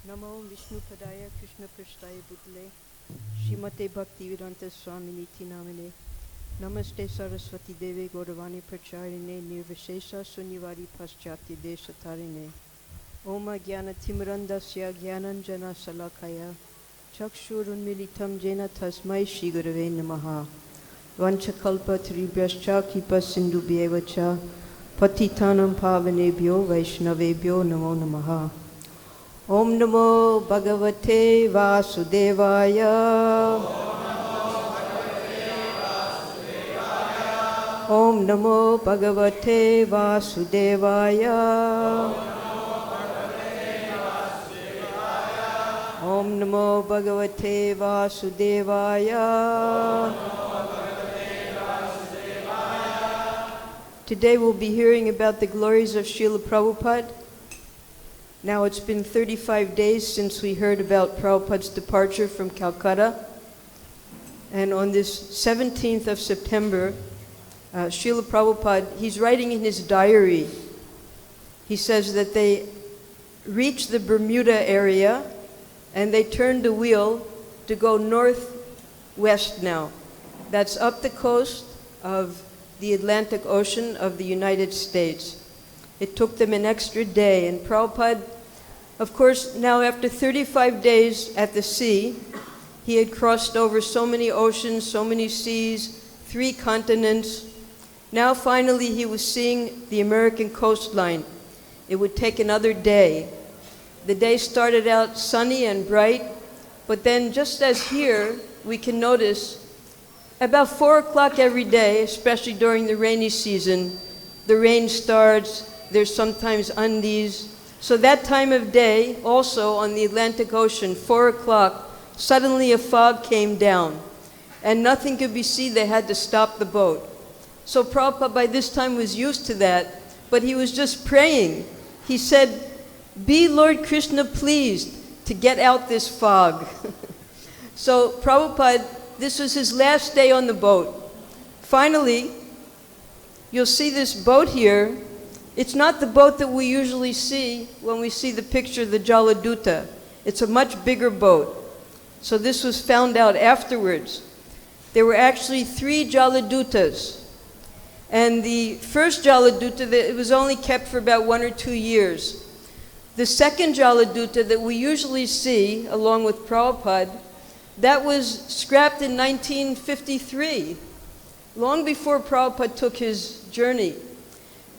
Namo Vishnu Padaya Krishna Prasthaya Bhutale Shrimate Bhakti-Vedanta Swaminiti Namane Namaste Saraswati Deve Gauravani Pracharine Nirvishesha Sunyavari Paschati Deshatarine Om Jnana Timrandasya Jnananjana Salakaya Chakshurunmilitam Jena Tasmai Shri Gurave Namaha Vanchakalpa Tribhyascha Kripa Sindhubhyevacha Patitanam Pavanebhyo Vaishnavebhyo Namo Namaha Om Namo Bhagavate Vasudevaya Om Namo Bhagavate Vasudevaya Om Namo Bhagavate Vasudevaya. Today we'll be hearing about the glories of Srila Prabhupada. Now it's been 35 days since we heard about Prabhupada's departure from Calcutta. And on this 17th of September, Srila Prabhupada, he's writing in his diary, he says that they reached the Bermuda area and they turned the wheel to go northwest now. That's up the coast of the Atlantic Ocean of the United States. It took them an extra day, and Prabhupada, of course, now after 35 days at the sea, he had crossed over so many oceans, so many seas, 3 continents. Now finally he was seeing the American coastline. It would take another day. The day started out sunny and bright, but then just as here, we can notice about 4 o'clock every day, especially during the rainy season, the rain starts, there's sometimes undies. So that time of day, also on the Atlantic Ocean, 4 o'clock, suddenly a fog came down and nothing could be seen. They had to stop the boat. So Prabhupada by this time was used to that, but he was just praying. He said, "Be Lord Krishna pleased to get out this fog." So Prabhupada, this was his last day on the boat. Finally, you'll see this boat here. It's not the boat that we usually see when we see the picture of the Jaladuta. It's a much bigger boat. So this was found out afterwards. There were actually 3 Jaladutas. And the first Jaladuta, it was only kept for about 1 or 2 years. The second Jaladuta that we usually see, along with Prabhupada, that was scrapped in 1953, long before Prabhupada took his journey.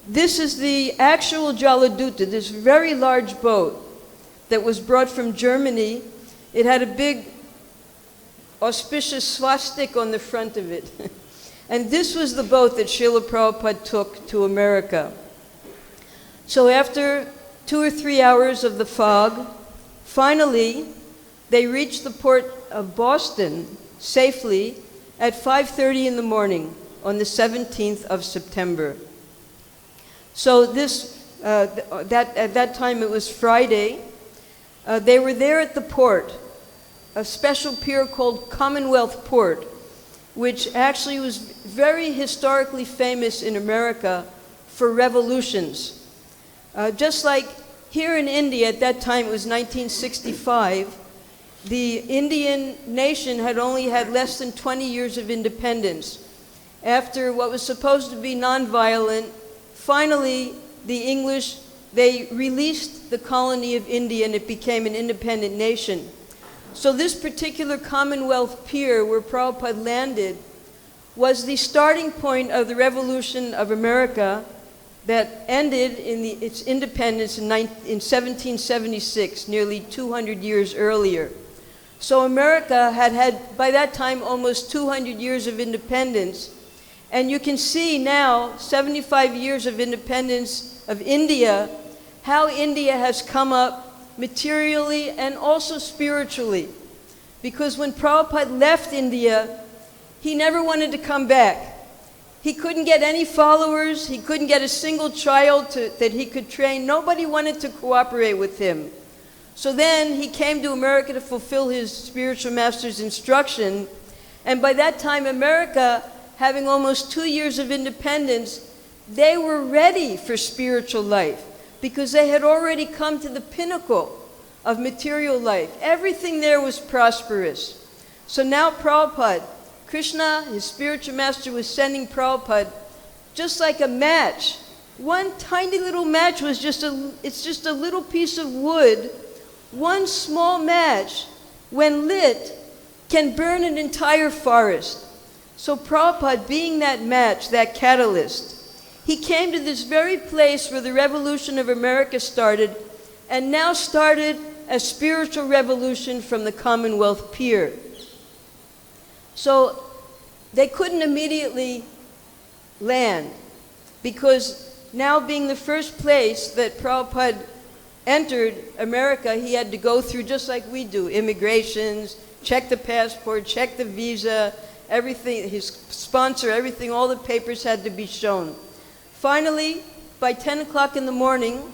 This is the actual Jaladuta, this very large boat that was brought from Germany. It had a big auspicious swastika on the front of it. And this was the boat that Srila Prabhupada took to America. So after 2 or 3 hours of the fog, finally they reached the port of Boston safely at 5:30 in the morning on the 17th of September. So at that time it was Friday. They were there at the port, a special pier called Commonwealth Port, which actually was very historically famous in America for revolutions. Just like here in India, at that time it was 1965, the Indian nation had only had less than 20 years of independence. After what was supposed to be nonviolent, finally the English, they released the colony of India and it became an independent nation. So this particular Commonwealth pier where Prabhupada landed was the starting point of the revolution of America that ended in its independence in 1776, nearly 200 years earlier. So America had by that time almost 200 years of independence. And you can see now, 75 years of independence of India, how India has come up materially and also spiritually. Because when Prabhupada left India, he never wanted to come back. He couldn't get any followers. He couldn't get a single child that he could train. Nobody wanted to cooperate with him. So then he came to America to fulfill his spiritual master's instruction. And by that time, America, having almost 2 years of independence, they were ready for spiritual life because they had already come to the pinnacle of material life. Everything there was prosperous. So now Prabhupada, Krishna, his spiritual master, was sending Prabhupada just like a match. One tiny little match was just a little piece of wood. One small match, when lit, can burn an entire forest. So Prabhupada, being that match, that catalyst, he came to this very place where the revolution of America started, and now started a spiritual revolution from the Commonwealth Pier. So they couldn't immediately land, because now being the first place that Prabhupada entered America, he had to go through just like we do, immigrations, check the passport, check the visa, everything, his sponsor, everything, all the papers had to be shown. Finally, by 10 o'clock in the morning,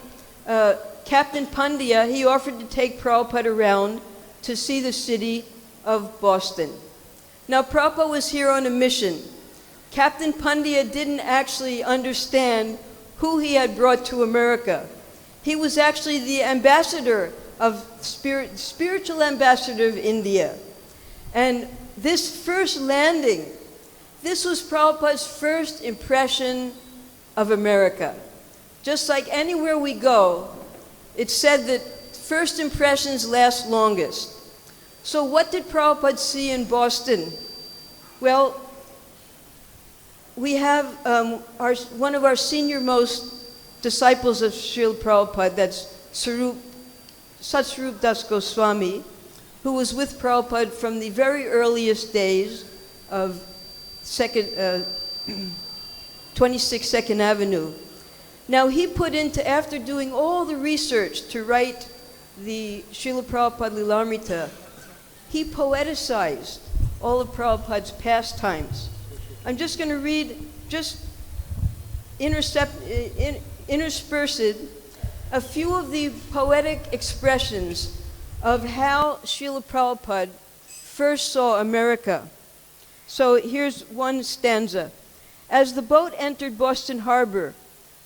Captain Pandya, he offered to take Prabhupada around to see the city of Boston. Now, Prabhupada was here on a mission. Captain Pandya didn't actually understand who he had brought to America. He was actually the ambassador of spiritual ambassador of India. And this first landing, this was Prabhupada's first impression of America. Just like anywhere we go, it's said that first impressions last longest. So what did Prabhupada see in Boston? Well, we have one of our senior most disciples of Srila Prabhupada, that's Satsvarup Das Goswami, who was with Prabhupada from the very earliest days of 26 Second Avenue. Now he put into, after doing all the research to write the Srila Prabhupada Lilamrita, he poeticized all of Prabhupada's pastimes. I'm just going to read, just interspersed a few of the poetic expressions of how Srila Prabhupada first saw America. So here's one stanza. As the boat entered Boston Harbor,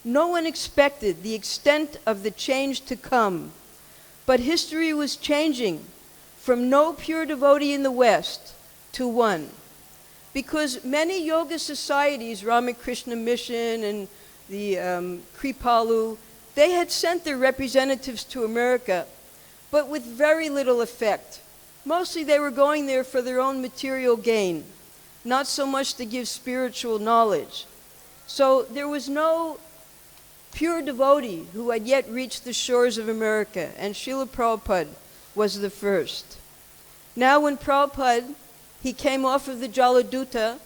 no one expected the extent of the change to come, but history was changing from no pure devotee in the West to one. Because many yoga societies, Ramakrishna Mission and the Kripalu, they had sent their representatives to America, but with very little effect. Mostly they were going there for their own material gain, not so much to give spiritual knowledge. So there was no pure devotee who had yet reached the shores of America, and Srila Prabhupada was the first. Now when Prabhupada, he came off of the Jaladuta,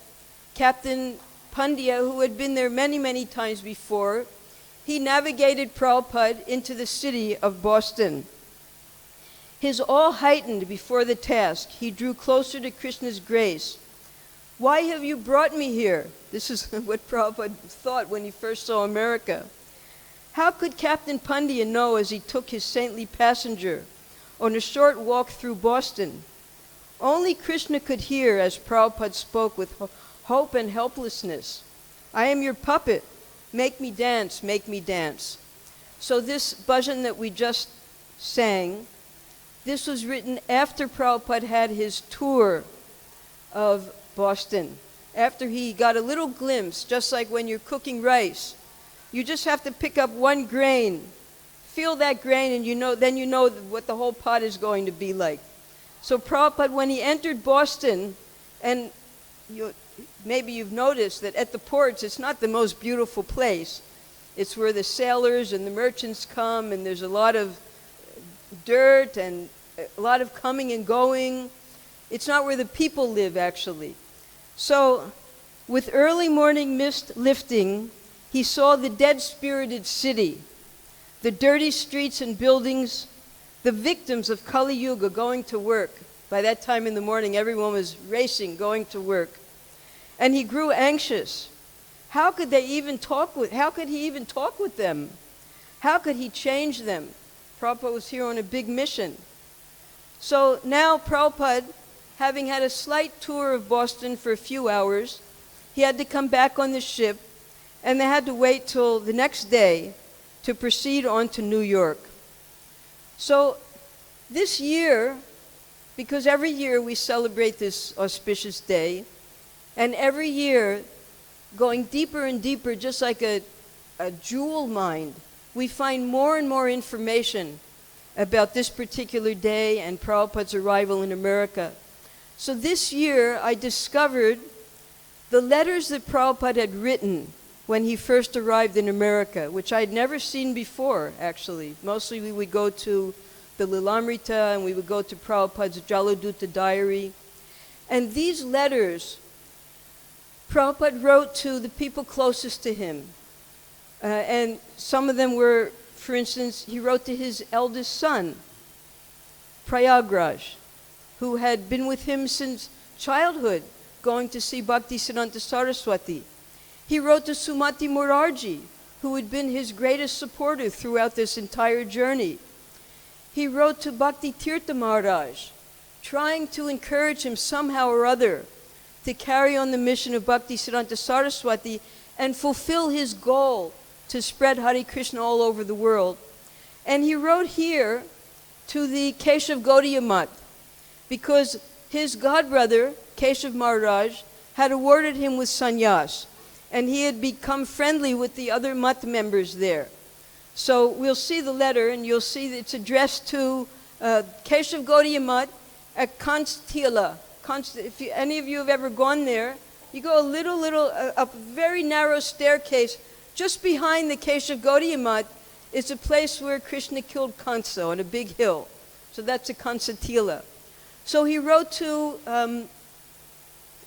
Captain Pandya, who had been there many, many times before, he navigated Prabhupada into the city of Boston. His awe heightened before the task. He drew closer to Krishna's grace. Why have you brought me here? This is what Prabhupada thought when he first saw America. How could Captain Pandya know as he took his saintly passenger on a short walk through Boston? Only Krishna could hear as Prabhupada spoke with hope and helplessness. I am your puppet. Make me dance, make me dance. So this bhajan that we just sang, this was written after Prabhupada had his tour of Boston. After he got a little glimpse, just like when you're cooking rice, you just have to pick up one grain, feel that grain, and then you know what the whole pot is going to be like. So Prabhupada, when he entered Boston, and maybe you've noticed that at the ports, it's not the most beautiful place. It's where the sailors and the merchants come, and there's a lot of dirt and a lot of coming and going. It's not where the people live, actually. So, with early morning mist lifting, he saw the dead-spirited city, the dirty streets and buildings, the victims of Kali Yuga going to work. By that time in the morning, everyone was racing, going to work. And he grew anxious. How could he even talk with them? How could he change them? Prabhupada was here on a big mission. So now Prabhupada, having had a slight tour of Boston for a few hours, he had to come back on the ship, and they had to wait till the next day to proceed on to New York. So This year, because every year we celebrate this auspicious day, and every year, going deeper and deeper, just like a jewel mine, we find more and more information about this particular day and Prabhupada's arrival in America. So this year, I discovered the letters that Prabhupada had written when he first arrived in America, which I'd never seen before, actually. Mostly we would go to the Lilamrita and we would go to Prabhupada's Jaladuta diary. And these letters, Prabhupada wrote to the people closest to him. And some of them were, for instance, he wrote to his eldest son, Prayagraj, who had been with him since childhood, going to see Bhaktisiddhanta Saraswati. He wrote to Sumati Morarji, who had been his greatest supporter throughout this entire journey. He wrote to Bhakti Tirtha Maharaj, trying to encourage him somehow or other to carry on the mission of Bhaktisiddhanta Saraswati and fulfill his goal to spread Hare Krishna all over the world. And he wrote here to the Keshav Gaudiya Math, because his godbrother, Keshav Maharaj, had awarded him with sannyas, and he had become friendly with the other Math members there. So we'll see the letter, and you'll see that it's addressed to Keshav Gaudiya Math at Kanstila. If any of you have ever gone there, you go up a very narrow staircase. Just behind the Keshav Gaudiya Math is a place where Krishna killed Kansa on a big hill. So that's a Kansatila. So he wrote to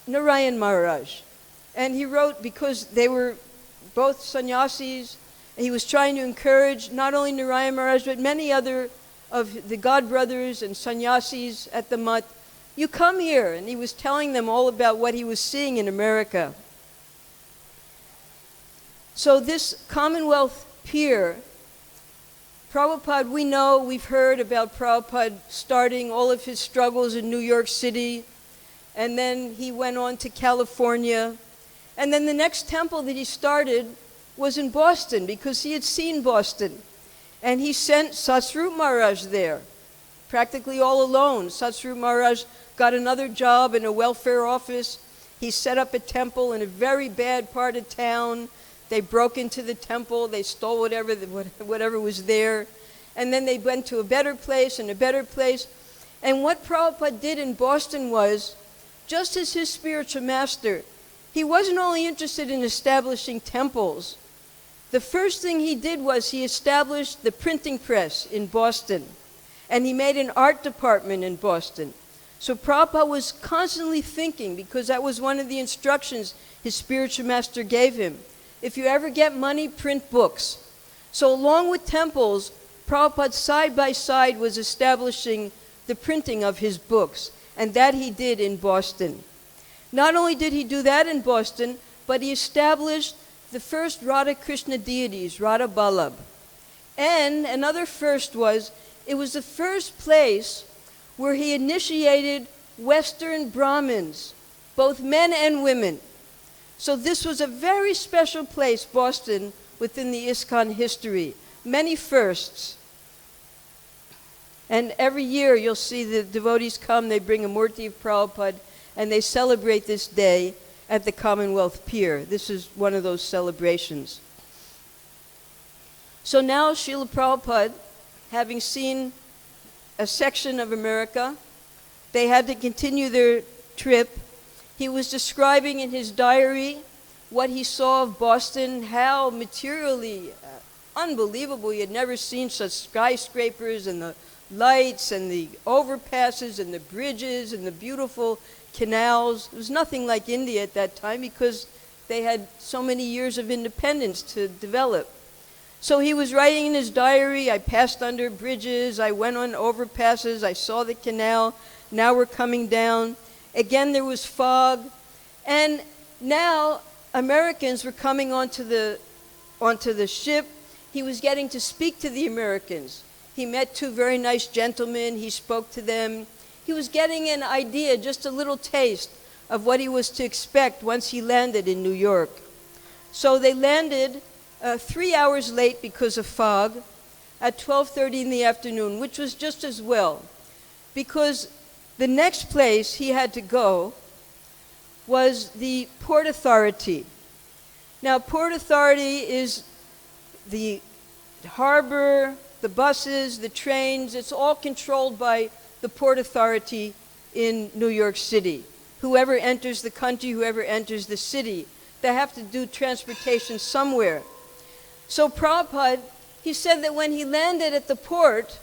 Narayan Maharaj. And he wrote, because they were both sannyasis, he was trying to encourage not only Narayan Maharaj, but many other of the godbrothers and sannyasis at the Math. You come here. And he was telling them all about what he was seeing in America. So this Commonwealth Pier, Prabhupada, we know, we've heard about Prabhupada starting all of his struggles in New York City, and then he went on to California, and then the next temple that he started was in Boston, because he had seen Boston, and he sent Satsrup Maharaj there, practically all alone. Satsrup Maharaj got another job in a welfare office. He set up a temple in a very bad part of town. They broke into the temple, they stole whatever was there, and then they went to a better place and a better place. And what Prabhupada did in Boston was, just as his spiritual master, he wasn't only interested in establishing temples. The first thing he did was he established the printing press in Boston, and he made an art department in Boston. So Prabhupada was constantly thinking, because that was one of the instructions his spiritual master gave him. If you ever get money, print books. So along with temples, Prabhupada side by side was establishing the printing of his books, and that he did in Boston. Not only did he do that in Boston, but he established the first Radha Krishna deities, Radha Ballabh. And another first was, it was the first place where he initiated Western Brahmins, both men and women. So this was a very special place, Boston, within the ISKCON history. Many firsts. And every year you'll see the devotees come, they bring a Murti of Prabhupada, and they celebrate this day at the Commonwealth Pier. This is one of those celebrations. So now Srila Prabhupada, having seen a section of America, they had to continue their trip. He was describing in his diary what he saw of Boston, how materially unbelievable. He had never seen such skyscrapers and the lights and the overpasses and the bridges and the beautiful canals. It was nothing like India at that time, because they had so many years of independence to develop. So he was writing in his diary, I passed under bridges, I went on overpasses, I saw the canal, now we're coming down. Again, there was fog, and now Americans were coming onto the ship. He was getting to speak to the Americans. He met two very nice gentlemen. He spoke to them. He was getting an idea, just a little taste, of what he was to expect once he landed in New York. So they landed 3 hours late because of fog, at 12:30 in the afternoon, which was just as well, because the next place he had to go was the Port Authority. Now, Port Authority is the harbor, the buses, the trains, it's all controlled by the Port Authority in New York City. Whoever enters the country, whoever enters the city, they have to do transportation somewhere. So Prabhupada, he said that when he landed at the port,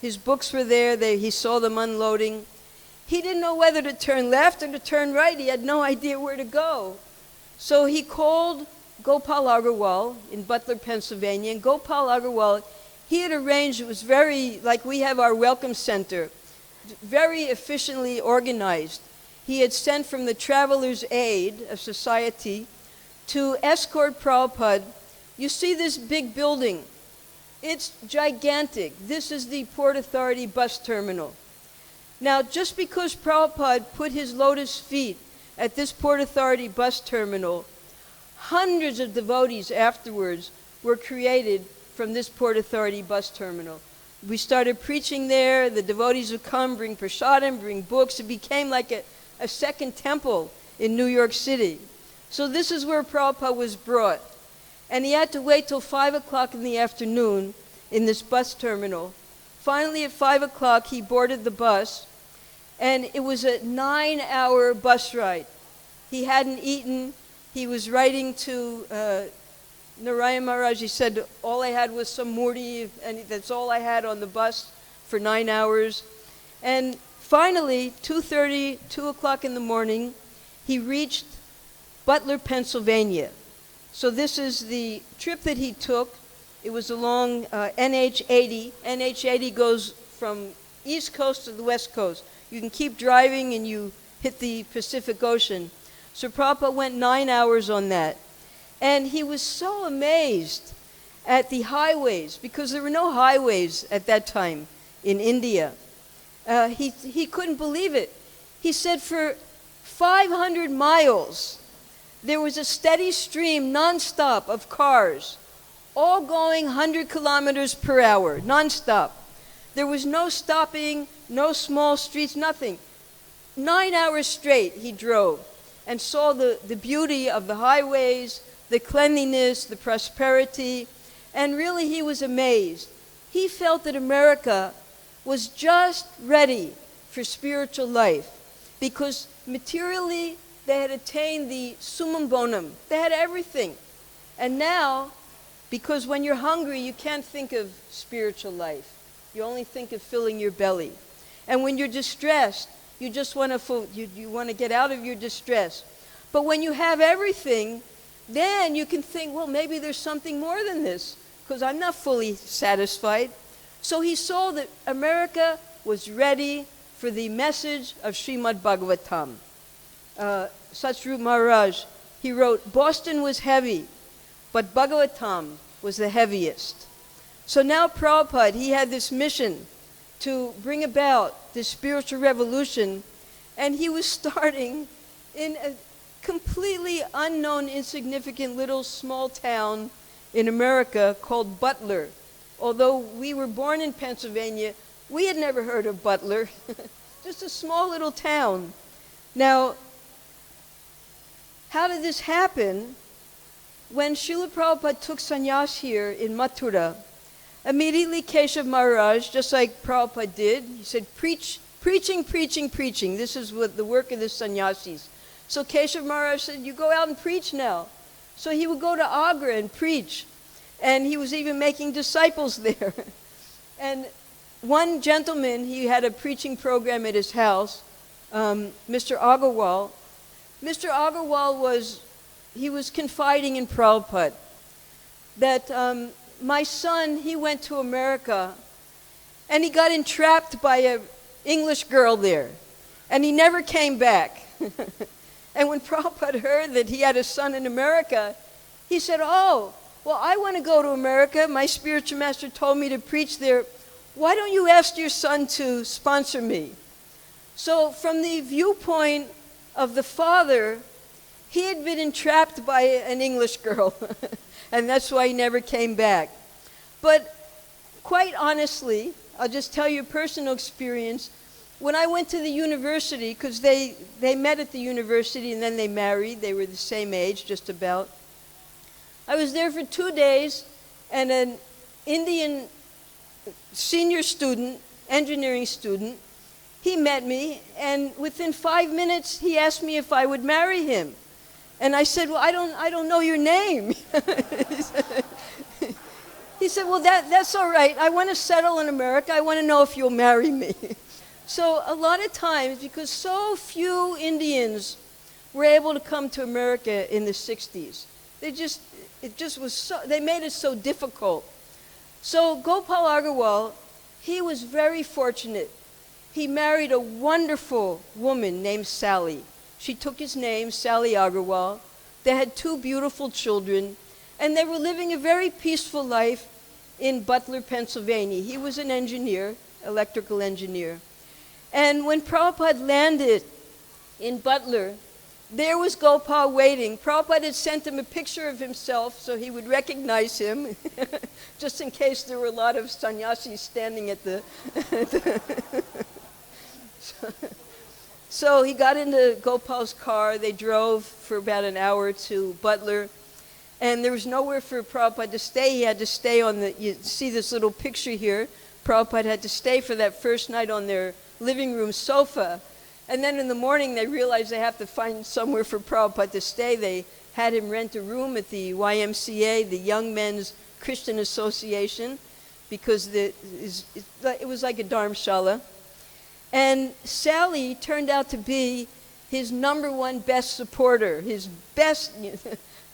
his books were there, he saw them unloading. He didn't know whether to turn left or to turn right. He had no idea where to go. So he called Gopal Agarwal in Butler, Pennsylvania. And Gopal Agarwal, he had arranged, it was very, like we have our welcome center, very efficiently organized. He had sent from the Traveler's Aid, a society, to escort Prabhupada. You see this big building. It's gigantic. This is the Port Authority bus terminal. Now, just because Prabhupada put his lotus feet at this Port Authority bus terminal, hundreds of devotees afterwards were created from this Port Authority bus terminal. We started preaching there. The devotees would come, bring prasadam, bring books. It became like a second temple in New York City. So this is where Prabhupada was brought. And he had to wait till 5 o'clock in the afternoon in this bus terminal. Finally, at 5 o'clock, he boarded the bus. And it was a 9-hour bus ride. He hadn't eaten. He was writing to Narayan Maharaj. He said, all I had was some murti, and that's all I had on the bus for 9 hours. And finally, 2:30, 2 o'clock in the morning, he reached Butler, Pennsylvania. So this is the trip that he took. It was along NH80. NH80 goes from East Coast to the West Coast. You can keep driving and you hit the Pacific Ocean. So Prabhupada went 9 hours on that. And he was so amazed at the highways, because there were no highways at that time in India. He couldn't believe it. He said for 500 miles, there was a steady stream, nonstop, of cars, all going 100 kilometers per hour, nonstop. There was no stopping, no small streets, nothing. 9 hours straight he drove and saw the beauty of the highways, the cleanliness, the prosperity, and really he was amazed. He felt that America was just ready for spiritual life because materially they had attained the summum bonum. They had everything. And now, because when you're hungry, you can't think of spiritual life. You only think of filling your belly. And when you're distressed, you just want to you want to get out of your distress. But when you have everything, then you can think, well, maybe there's something more than this, because I'm not fully satisfied. So he saw that America was ready for the message of Srimad Bhagavatam. Satrup Maharaj, he wrote, Boston was heavy, but Bhagavatam was the heaviest. So now Prabhupada, he had this mission to bring about this spiritual revolution, and he was starting in a completely unknown, insignificant little small town in America called Butler. Although we were born in Pennsylvania, we had never heard of Butler. Just a small little town. Now, how did this happen? When Srila Prabhupada took sannyas here in Mathura, immediately Keshav Maharaj, just like Prabhupada did, he said, preaching. This is what the work of the sannyasis. So Keshav Maharaj said, you go out and preach now. So he would go to Agra and preach. And he was even making disciples there. And one gentleman, he had a preaching program at his house, Mr. Agarwal. Mr. Agarwal was confiding in Prabhupada that my son, he went to America and he got entrapped by an English girl there. And he never came back. And when Prabhupada heard that he had a son in America, he said, oh, well, I want to go to America. My spiritual master told me to preach there. Why don't you ask your son to sponsor me? So from the viewpoint of the father, he had been entrapped by an English girl. And that's why he never came back. But quite honestly, I'll just tell you a personal experience. When I went to the university, because they met at the university and then they married, they were the same age, just about. I was there for 2 days, and an Indian senior student, engineering student, he met me, and within 5 minutes, he asked me if I would marry him. And I said, well, I don't know your name. He said, well, that's all right. I want to settle in America. I want to know if you'll marry me. So a lot of times, because so few Indians were able to come to America in the 60s, they made it so difficult. So Gopal Agarwal, he was very fortunate. He married a wonderful woman named Sally. She took his name, Sally Agarwal. They had 2 beautiful children, and they were living a very peaceful life in Butler, Pennsylvania. He was an engineer, electrical engineer. And when Prabhupada landed in Butler, there was Gopal waiting. Prabhupada had sent him a picture of himself so he would recognize him, just in case there were a lot of sannyasis standing at the... So he got into Gopal's car. They drove for about an hour to Butler. And there was nowhere for Prabhupada to stay. He had to stay on you see this little picture here. Prabhupada had to stay for that first night on their living room sofa. And then in the morning, they realized they have to find somewhere for Prabhupada to stay. They had him rent a room at the YMCA, the Young Men's Christian Association, because it was like a dharamshala. And Sally turned out to be his #1 best supporter, his best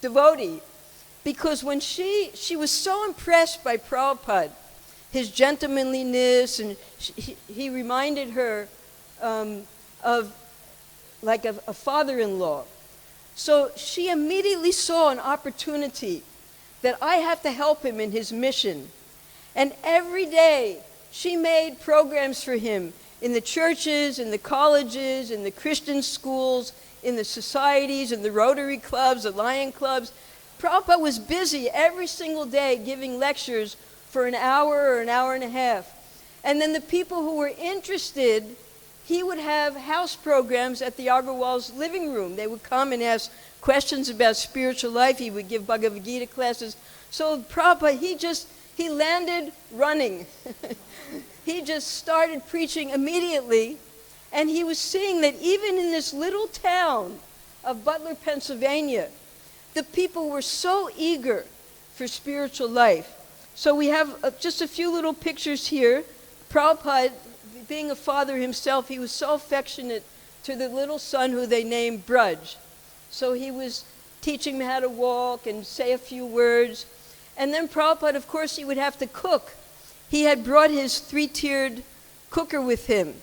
devotee. Because when she was so impressed by Prabhupada, his gentlemanliness, and he reminded her of like a father-in-law. So she immediately saw an opportunity that I have to help him in his mission. And every day she made programs for him in the churches, in the colleges, in the Christian schools, in the societies, in the Rotary clubs, the Lion clubs. Prabhupada was busy every single day giving lectures for an hour or an hour and a half. And then the people who were interested, he would have house programs at the Agarwals' living room. They would come and ask questions about spiritual life. He would give Bhagavad-Gita classes. So Prabhupada, he landed running. He just started preaching immediately. And he was seeing that even in this little town of Butler, Pennsylvania, the people were so eager for spiritual life. So we have just a few little pictures here. Prabhupada, being a father himself, he was so affectionate to the little son who they named Braj. So he was teaching him how to walk and say a few words. And then Prabhupada, of course, he would have to cook. He had brought his 3-tiered cooker with him.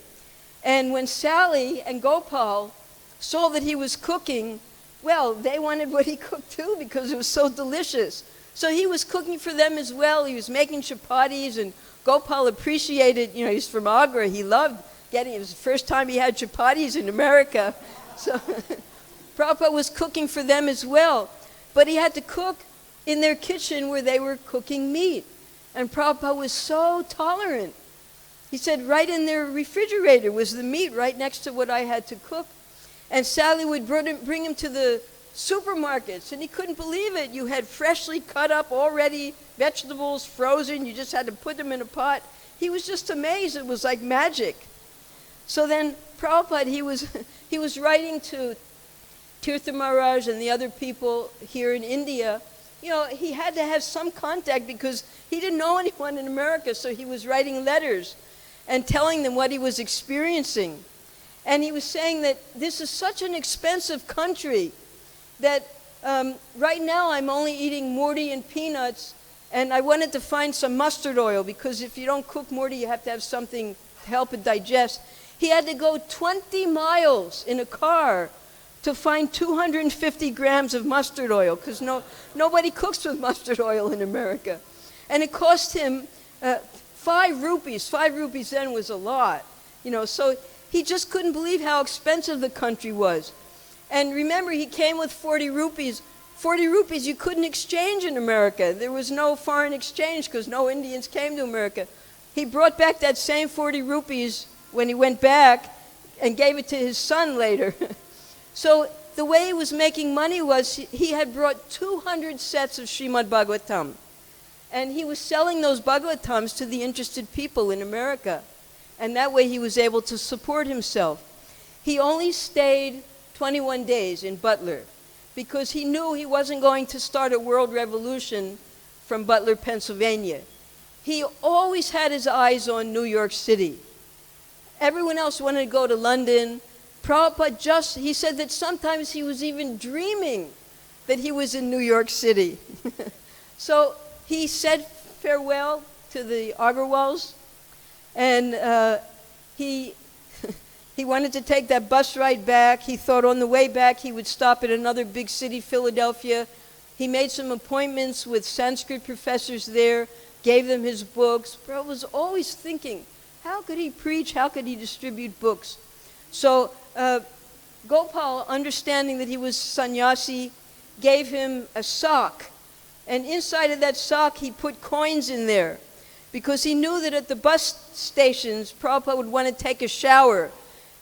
And when Sally and Gopal saw that he was cooking, well, they wanted what he cooked too because it was so delicious. So he was cooking for them as well. He was making chapatis, and Gopal appreciated, he's from Agra. He loved it was the first time he had chapatis in America. So Prabhupada was cooking for them as well. But he had to cook in their kitchen where they were cooking meat. And Prabhupada was so tolerant. He said right in their refrigerator was the meat right next to what I had to cook. And Sally would bring him to the supermarkets, and he couldn't believe it. You had freshly cut up already vegetables, frozen. You just had to put them in a pot. He was just amazed. It was like magic. So then Prabhupada, he was writing to Tirtha Maharaj and the other people here in India. He had to have some contact because he didn't know anyone in America, so he was writing letters and telling them what he was experiencing. And he was saying that this is such an expensive country that right now I'm only eating murti and peanuts, and I wanted to find some mustard oil because if you don't cook murti, you have to have something to help it digest. He had to go 20 miles in a car to find 250 grams of mustard oil because nobody cooks with mustard oil in America. And it cost him 5 rupees. 5 rupees then was a lot. So he just couldn't believe how expensive the country was. And remember, he came with 40 rupees. 40 rupees you couldn't exchange in America. There was no foreign exchange because no Indians came to America. He brought back that same 40 rupees when he went back and gave it to his son later. So the way he was making money was he had brought 200 sets of Srimad Bhagavatam. And he was selling those Bhagavatams to the interested people in America. And that way he was able to support himself. He only stayed 21 days in Butler because he knew he wasn't going to start a world revolution from Butler, Pennsylvania. He always had his eyes on New York City. Everyone else wanted to go to London. Prabhupada he said that sometimes he was even dreaming that he was in New York City. So he said farewell to the Agarwals, and he wanted to take that bus ride back. He thought on the way back he would stop at another big city, Philadelphia. He made some appointments with Sanskrit professors there, gave them his books. Prabhupada was always thinking, how could he preach? How could he distribute books? So Gopal, understanding that he was sannyasi, gave him a sock. And inside of that sock, he put coins in there because he knew that at the bus stations, Prabhupada would want to take a shower,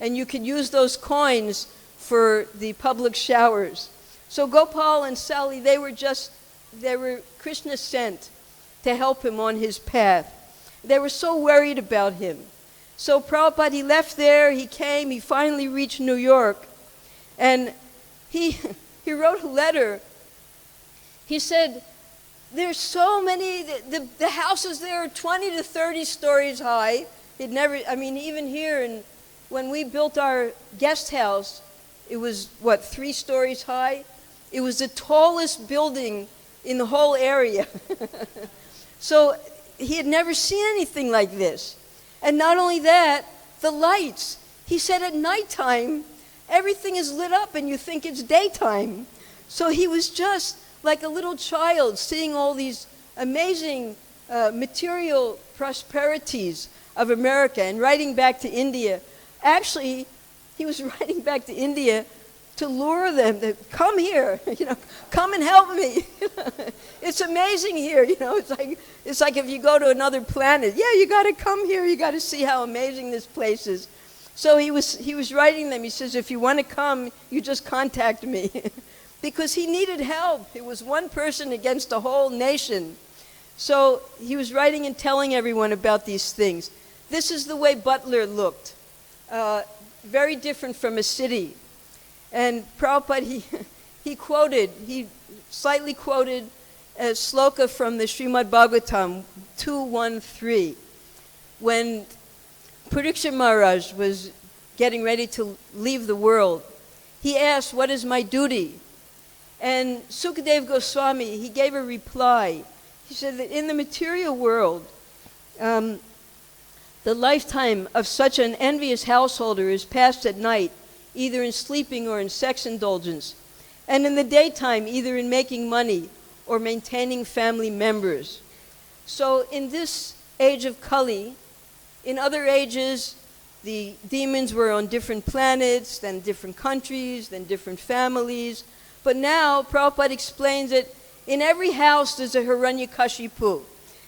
and you could use those coins for the public showers. So Gopal and Sally, they were Krishna sent to help him on his path. They were so worried about him. So Prabhupada, he left there, he came, he finally reached New York, and he wrote a letter. He said, there's so many, the houses there are 20 to 30 stories high. Even here, when we built our guest house, it was, 3 stories high? It was the tallest building in the whole area. So he had never seen anything like this. And not only that, the lights. He said at nighttime, everything is lit up and you think it's daytime. So he was just like a little child seeing all these amazing material prosperities of America and writing back to India. Actually, he was writing back to India to lure them to come here, come and help me. It's amazing here, it's like if you go to another planet, you got to come here, you got to see how amazing this place is. So he was writing them. He says, if you want to come, you just contact me. Because he needed help. It was one person against a whole nation. So he was writing and telling everyone about these things. This is the way Butler looked. Very different from a city. And Prabhupada, he slightly quoted a sloka from the Srimad Bhagavatam 2:1-3. When Parikshit Maharaj was getting ready to leave the world, he asked, what is my duty? And Sukadev Goswami, he gave a reply. He said that in the material world, the lifetime of such an envious householder is passed at night, either in sleeping or in sex indulgence, and in the daytime, either in making money or maintaining family members. So in this age of Kali, in other ages, the demons were on different planets, then different countries, then different families. But now, Prabhupada explains that in every house there's a Hiranyakashipu,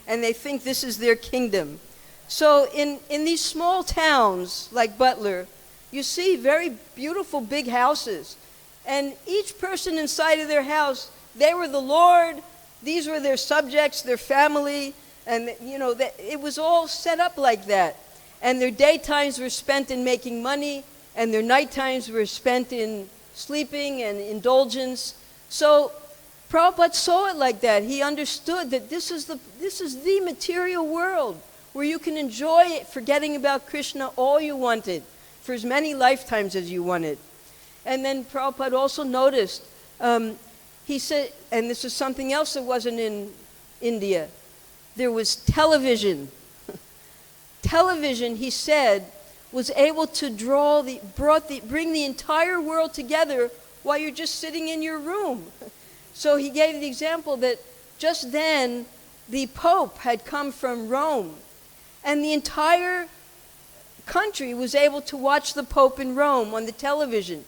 and they think this is their kingdom. So in these small towns like Butler, you see very beautiful big houses. And each person inside of their house, they were the Lord, these were their subjects, their family, and it was all set up like that. And their daytimes were spent in making money, and their nighttimes were spent in sleeping and indulgence. So Prabhupada saw it like that. He understood that this is the material world where you can enjoy it, forgetting about Krishna all you wanted, for as many lifetimes as you wanted. And then Prabhupada also noticed, he said, and this is something else that wasn't in India, there was television. Television, he said, was able to bring the entire world together while you're just sitting in your room. So he gave the example that just then the Pope had come from Rome, and the entire country was able to watch the Pope in Rome on the television.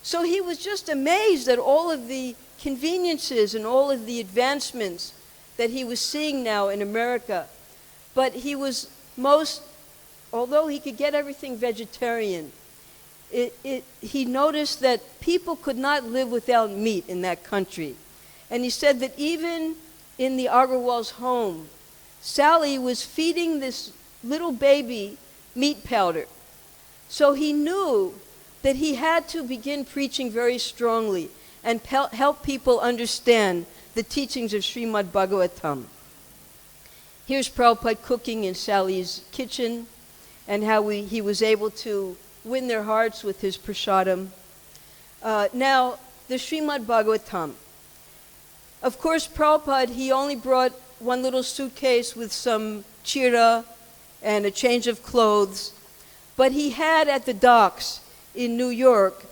So he was just amazed at all of the conveniences and all of the advancements that he was seeing now in America. But he was although he could get everything vegetarian, he noticed that people could not live without meat in that country. And he said that even in the Agarwals' home, Sally was feeding this little baby meat powder. So he knew that he had to begin preaching very strongly and help people understand the teachings of Srimad Bhagavatam. Here's Prabhupada cooking in Sally's kitchen, and how he was able to win their hearts with his prasadam. Now, the Srimad Bhagavatam. Of course, Prabhupada, he only brought one little suitcase with some chira and a change of clothes, but he had at the docks in New York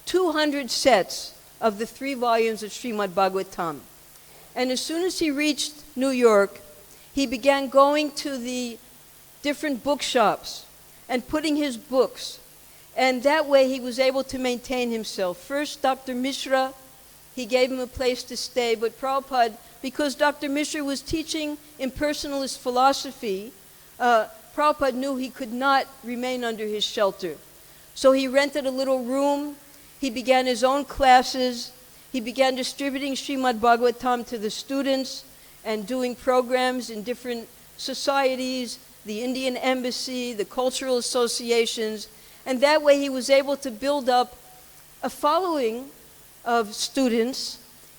200 sets of the 3 volumes of Srimad Bhagavatam. And as soon as he reached New York, he began going to the different bookshops and putting his books. And that way he was able to maintain himself. First, Dr. Mishra, he gave him a place to stay, but Prabhupada, because Dr. Mishra was teaching impersonalist philosophy, Prabhupada knew he could not remain under his shelter. So he rented a little room, he began his own classes, he began distributing Srimad Bhagavatam to the students and doing programs in different societies, the Indian Embassy, the cultural associations, and that way he was able to build up a following of students,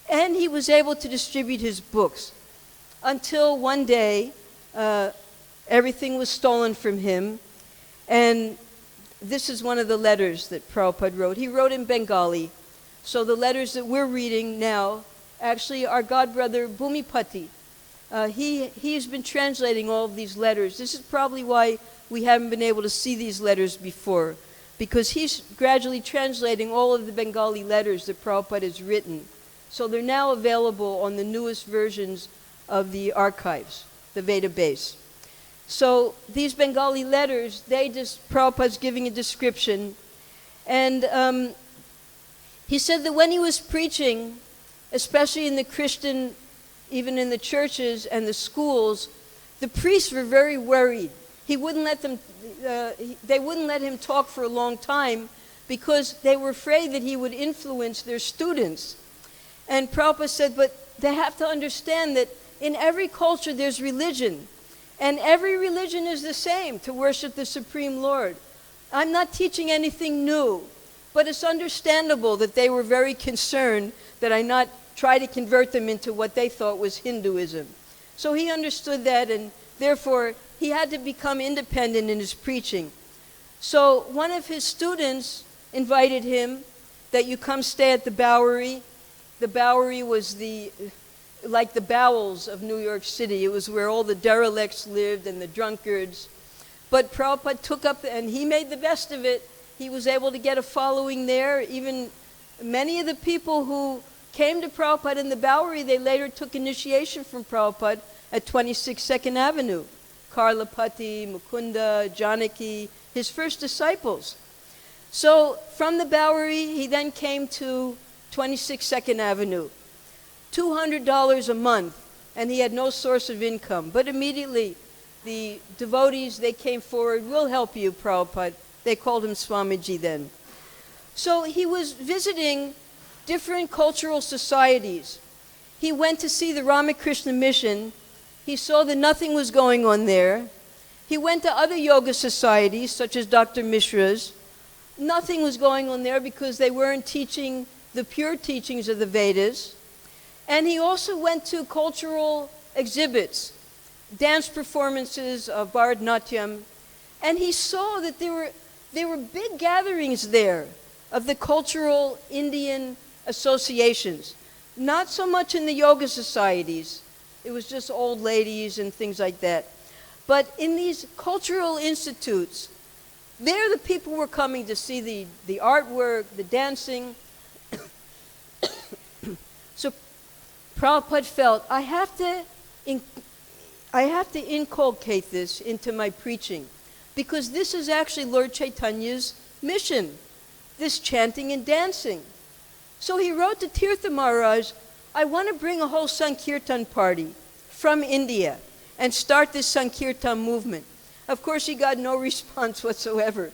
and he was able to distribute his books until one day everything was stolen from him. And this is one of the letters that Prabhupada wrote. He wrote in Bengali. So the letters that we're reading now, actually our godbrother Bhumipati, he's been translating all of these letters. This is probably why we haven't been able to see these letters before, because he's gradually translating all of the Bengali letters that Prabhupada has written. So they're now available on the newest versions of the archives, the Veda base. So these Bengali letters, Prabhupada's giving a description. And he said that when he was preaching, especially in the Christian, even in the churches and the schools, the priests were very worried. He wouldn't let them, they wouldn't let him talk for a long time because they were afraid that he would influence their students. And Prabhupada said, but they have to understand that in every culture there's religion. And every religion is the same, to worship the Supreme Lord. I'm not teaching anything new, but it's understandable that they were very concerned that I not try to convert them into what they thought was Hinduism. So he understood that, and therefore he had to become independent in his preaching. So one of his students invited him that you come stay at the Bowery. The Bowery was like the bowels of New York City. It was where all the derelicts lived and the drunkards. But Prabhupada took up, and he made the best of it. He was able to get a following there. Even many of the people who came to Prabhupada in the Bowery, they later took initiation from Prabhupada at 26 2nd Avenue. Karlapati, Mukunda, Janaki, his first disciples. So from the Bowery, he then came to 26 2nd Avenue. $200 a month, and he had no source of income. But immediately, the devotees, they came forward, we'll help you, Prabhupada. They called him Swamiji then. So he was visiting different cultural societies. He went to see the Ramakrishna Mission. He saw that nothing was going on there. He went to other yoga societies, such as Dr. Mishra's. Nothing was going on there because they weren't teaching the pure teachings of the Vedas. And he also went to cultural exhibits, dance performances of Bharatanatyam, and he saw that there were big gatherings there of the cultural Indian associations. Not so much in the yoga societies. It was just old ladies and things like that. But in these cultural institutes, there the people were coming to see the artwork, the dancing. So Prabhupada felt, I have to inculcate this into my preaching, because this is actually Lord Chaitanya's mission, this chanting and dancing. So he wrote to Tirtha Maharaj, I want to bring a whole Sankirtan party from India and start this Sankirtan movement. Of course, he got no response whatsoever.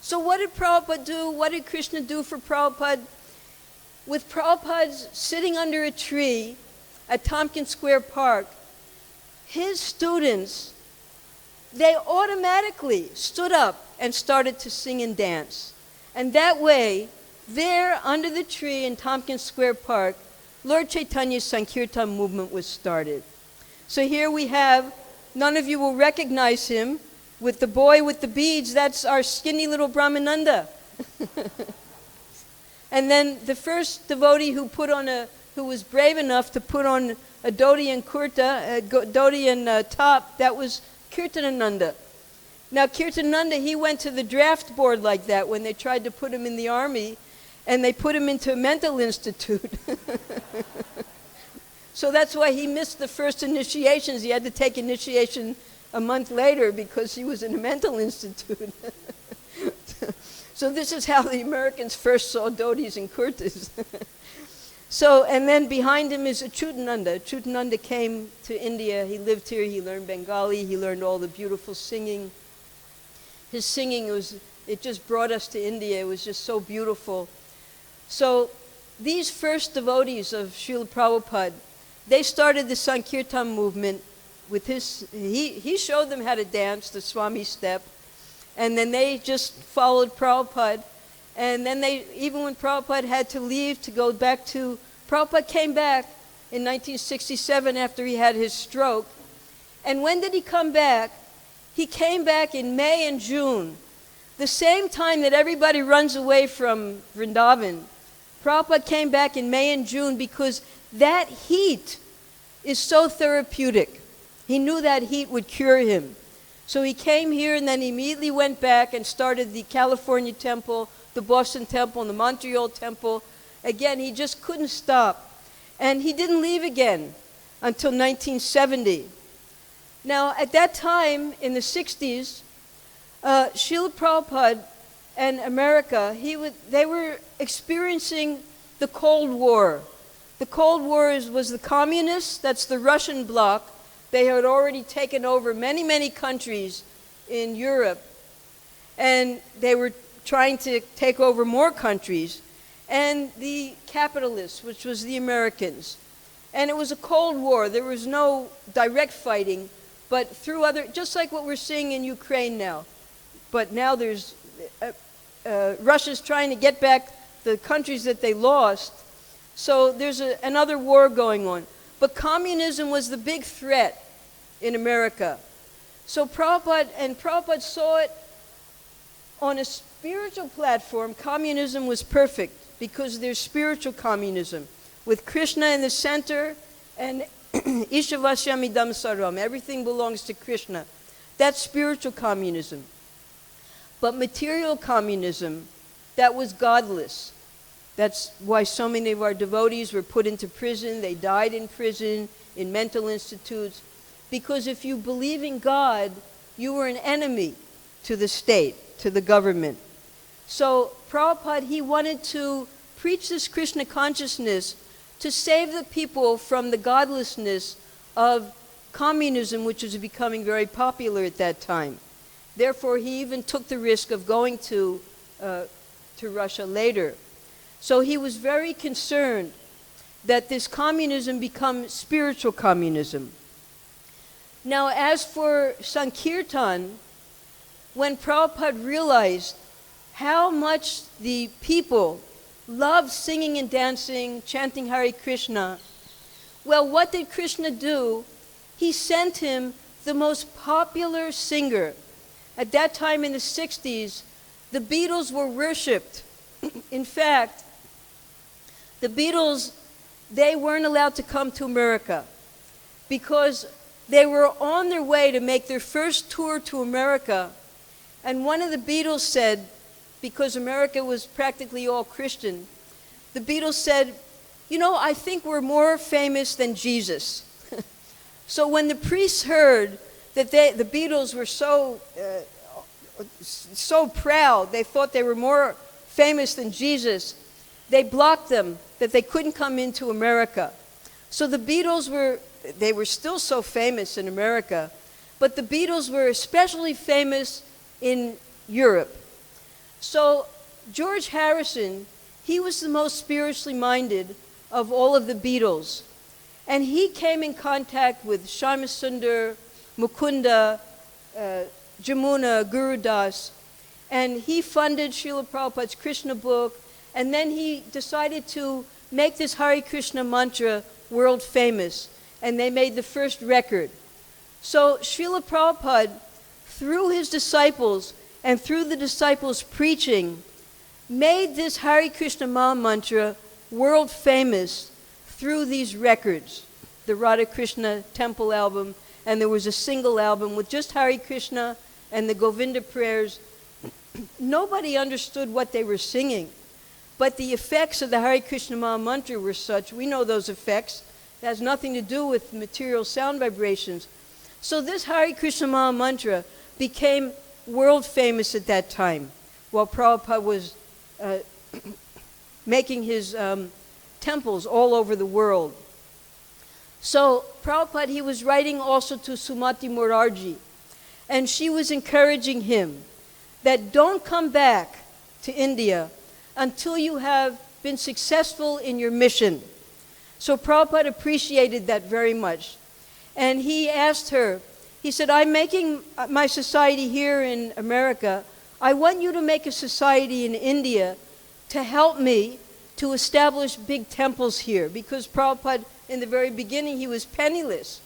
So what did Prabhupada do? What did Krishna do for Prabhupada? With Prabhupada sitting under a tree at Tompkins Square Park, his students, they automatically stood up and started to sing and dance. And that way, there under the tree in Tompkins Square Park, Lord Chaitanya's Sankirtan movement was started. So here we have, none of you will recognize him, with the boy with the beads. That's our skinny little Brahmananda. And then the first devotee who was brave enough to put on a dhoti and kurta, dhoti and top, that was Kirtanananda. Now Kirtanananda, he went to the draft board like that when they tried to put him in the army, and they put him into a mental institute. So that's why he missed the first initiations. He had to take initiation a month later because he was in a mental institute. So this is how the Americans first saw dhotis and kurtas. So, and then behind him is Achyutananda. Achyutananda came to India. He lived here. He learned Bengali. He learned all the beautiful singing. His singing it just brought us to India. It was just so beautiful. So these first devotees of Srila Prabhupada, they started the Sankirtan movement with he showed them how to dance, the Swami step, and then they just followed Prabhupada. And then even when Prabhupada had to leave to go back Prabhupada came back in 1967 after he had his stroke. And when did he come back? He came back in May and June, the same time that everybody runs away from Vrindavan. Prabhupada came back in May and June because that heat is so therapeutic. He knew that heat would cure him. So he came here and then he immediately went back and started the California temple, the Boston temple, and the Montreal temple. Again, he just couldn't stop. And he didn't leave again until 1970. Now, at that time, in the 60s, Srila Prabhupada and America, they were experiencing the Cold War. The Cold War was the communists, that's the Russian bloc. They had already taken over many, many countries in Europe. And they were trying to take over more countries. And the capitalists, which was the Americans. And it was a Cold War. There was no direct fighting, but through just like what we're seeing in Ukraine now. But now there's, Russia's trying to get back the countries that they lost. So there's another war going on. But communism was the big threat in America. So Prabhupada saw it on a spiritual platform. Communism was perfect because there's spiritual communism with Krishna in the center and Ishavasyamidam Sarvam. Everything belongs to Krishna. That's spiritual communism. But material communism, that was godless. That's why so many of our devotees were put into prison. They died in prison, in mental institutes. Because if you believe in God, you were an enemy to the state, to the government. So Prabhupada, he wanted to preach this Krishna consciousness to save the people from the godlessness of communism, which was becoming very popular at that time. Therefore, he even took the risk of going to Russia later. So he was very concerned that this communism become spiritual communism. Now, as for Sankirtan, when Prabhupada realized how much the people loved singing and dancing, chanting Hare Krishna, well, what did Krishna do? He sent him the most popular singer. At that time in the 60s, the Beatles were worshipped. In fact, the Beatles, they weren't allowed to come to America because they were on their way to make their first tour to America. And one of the Beatles said, because America was practically all Christian, the Beatles said, you know, I think we're more famous than Jesus. So when the priests heard that the Beatles were so proud, they thought they were more famous than Jesus, they blocked them that they couldn't come into America. So the Beatles they were still so famous in America, but the Beatles were especially famous in Europe. So George Harrison, he was the most spiritually minded of all of the Beatles. And he came in contact with Shyamasundar, Mukunda, Jamuna, Guru Das, and he funded Srila Prabhupada's Krishna book, and then he decided to make this Hare Krishna mantra world famous, and they made the first record. So Srila Prabhupada, through his disciples and through the disciples' preaching, made this Hare Krishna Maha mantra world famous through these records. The Radha Krishna Temple album, and there was a single album with just Hare Krishna and the Govinda prayers. Nobody understood what they were singing, but the effects of the Hare Krishna Maha mantra were such. We know those effects. It has nothing to do with material sound vibrations. So this Hare Krishna Maha mantra became world famous at that time, while Prabhupada was making his temples all over the world. So Prabhupada, he was writing also to Sumati Morarji, and she was encouraging him that don't come back to India until you have been successful in your mission. So Prabhupada appreciated that very much. And he asked her, he said, I'm making my society here in America. I want you to make a society in India to help me to establish big temples here, because Prabhupada, in the very beginning, he was penniless.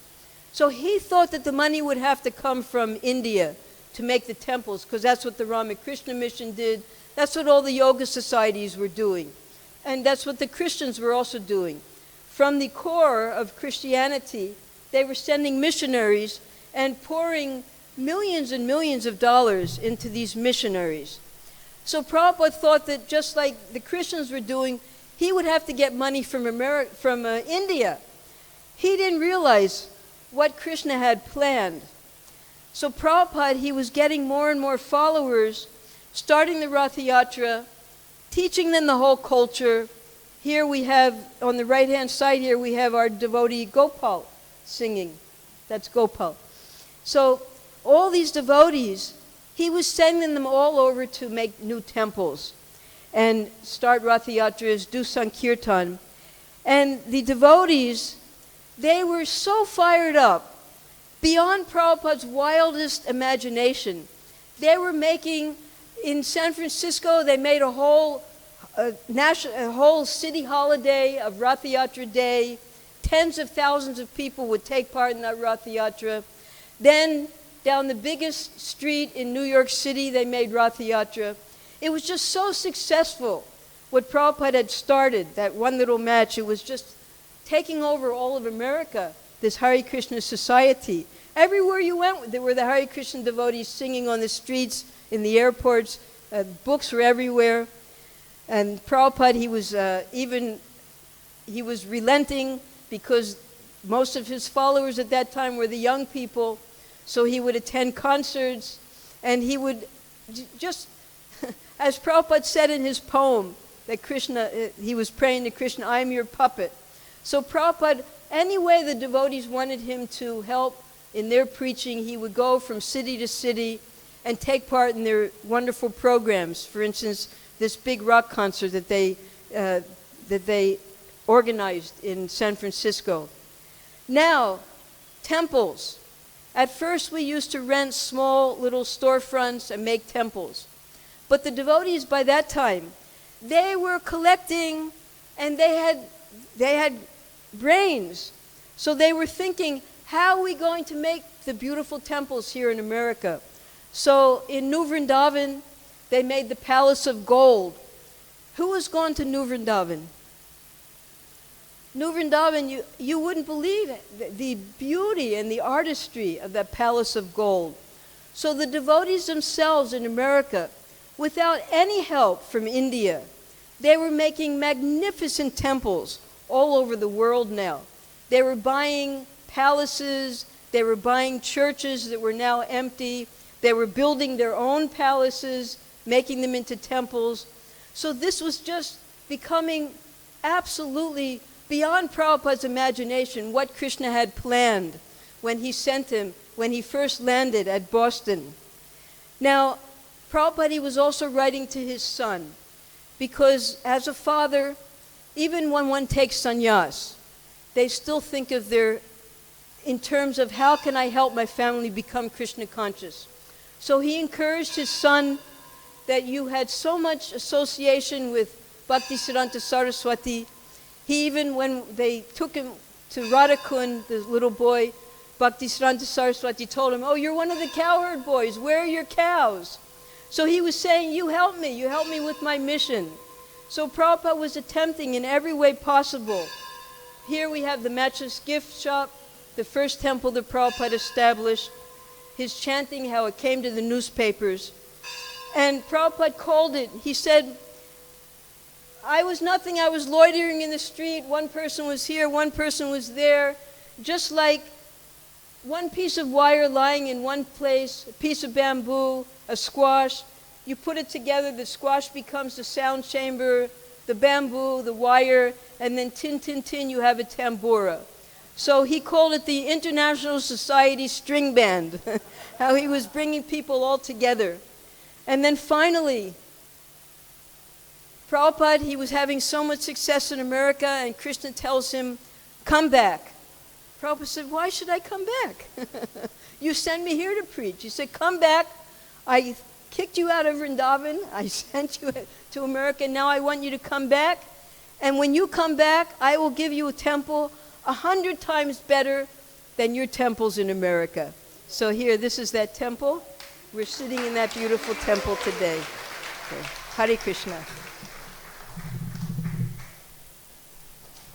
So he thought that the money would have to come from India to make the temples, because that's what the Ramakrishna mission did. That's what all the yoga societies were doing. And that's what the Christians were also doing. From the core of Christianity, they were sending missionaries and pouring millions and millions of dollars into these missionaries. So Prabhupada thought that just like the Christians were doing, he would have to get money from India. He didn't realize what Krishna had planned. So Prabhupada, he was getting more and more followers, starting the Ratha Yatra, teaching them the whole culture. Here we have, on the right-hand side here, we have our devotee Gopal singing. That's Gopal. So all these devotees, he was sending them all over to make new temples and start Ratha Yatras, do Sankirtan. And the devotees, they were so fired up, beyond Prabhupada's wildest imagination. They were making, in San Francisco, they made a whole city holiday of Ratha Yatra Day. Tens of thousands of people would take part in that Ratha Yatra. Then, down the biggest street in New York City, they made Ratha Yatra. It was just so successful, what Prabhupada had started, that one little match. It was just taking over all of America, this Hare Krishna society. Everywhere you went, there were the Hare Krishna devotees singing on the streets, in the airports. Books were everywhere. And Prabhupada, he was relenting, because most of his followers at that time were the young people. So he would attend concerts, and he would just, as Prabhupada said in his poem, that Krishna, he was praying to Krishna, I am your puppet. So Prabhupada, any way the devotees wanted him to help in their preaching, he would go from city to city and take part in their wonderful programs. For instance, this big rock concert that they organized in San Francisco. Now, temples. At first we used to rent small little storefronts and make temples. But the devotees by that time, they were collecting, and they had brains. So they were thinking, how are we going to make the beautiful temples here in America? So in New Vrindavan, they made the Palace of Gold. Who has gone to New Vrindavan? New Vrindavan, you wouldn't believe it, the beauty and the artistry of that Palace of Gold. So the devotees themselves in America, without any help from India, they were making magnificent temples all over the world now. They were buying palaces, they were buying churches that were now empty, they were building their own palaces, making them into temples. So this was just becoming absolutely beyond Prabhupada's imagination what Krishna had planned when he sent him, when he first landed at Boston. Now, Prabhupada was also writing to his son, because as a father, even when one takes sannyas, they still think of in terms of how can I help my family become Krishna conscious. So he encouraged his son that you had so much association with Bhaktisiddhanta Saraswati. He even, when they took him to Radhakund, the little boy, Bhaktisiddhanta Saraswati told him, oh, you're one of the cowherd boys, where are your cows? So he was saying, you help me with my mission. So Prabhupada was attempting in every way possible. Here we have the matchless gift shop, the first temple that Prabhupada established, his chanting, how it came to the newspapers. And Prabhupada called it, he said, I was nothing, I was loitering in the street, one person was here, one person was there, just like one piece of wire lying in one place, a piece of bamboo, a squash, you put it together, the squash becomes the sound chamber, the bamboo, the wire, and then tin, tin, tin, you have a tambura. So he called it the International Society String Band, how he was bringing people all together. And then finally, Prabhupada, he was having so much success in America, and Krishna tells him, come back. Prabhupada said, why should I come back? You sent me here to preach. He said, come back. I kicked you out of Vrindavan. I sent you to America. Now I want you to come back. And when you come back, I will give you a temple 100 times better than your temples in America. So here, this is that temple. We're sitting in that beautiful temple today. Okay. Hare Krishna.